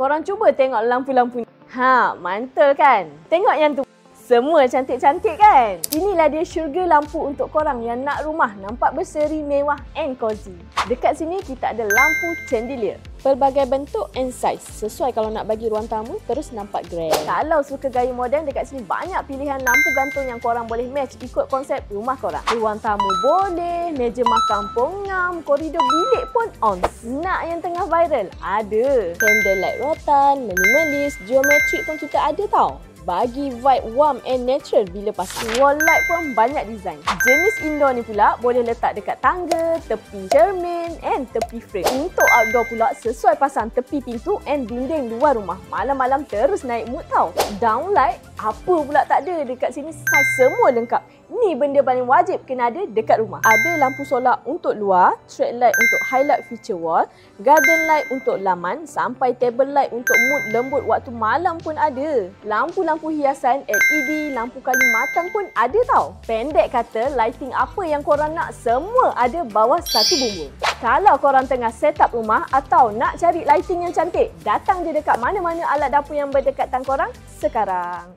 Korang cuba tengok lampu-lampu ni. Mantul kan? Tengok yang tu. Semua cantik-cantik kan? Inilah dia syurga lampu untuk korang yang nak rumah nampak berseri, mewah and cozy. Dekat sini kita ada lampu chandelier. Pelbagai bentuk and size. Sesuai kalau nak bagi ruang tamu terus nampak grand. Kalau suka gaya moden, dekat sini banyak pilihan lampu gantung yang korang boleh match ikut konsep rumah korang. Ruang tamu boleh, meja makan pun ngam, koridor bilik pun on. Nak yang tengah viral? Ada. Candlelight rotan, minimalis, geometrik pun kita ada tau. Bagi vibe warm and natural bila pasang. Wall light pun banyak design. Jenis indoor ni pula boleh letak dekat tangga, tepi cermin and tepi frame. Untuk outdoor pula sesuai pasang tepi pintu and dinding luar rumah. Malam-malam terus naik mood tau. Downlight apa pula tak ada, dekat sini saiz semua lengkap. Ni benda paling wajib kena ada dekat rumah. Ada lampu solar untuk luar, street light untuk highlight feature wall, garden light untuk laman, sampai table light untuk mood lembut waktu malam pun ada. Lampu-lampu hiasan, LED, lampu kali matang pun ada tau. Pendek kata, lighting apa yang korang nak semua ada bawah satu bumbung. Kalau korang tengah set up rumah atau nak cari lighting yang cantik, datang je dekat mana-mana alat dapur yang berdekatan korang sekarang.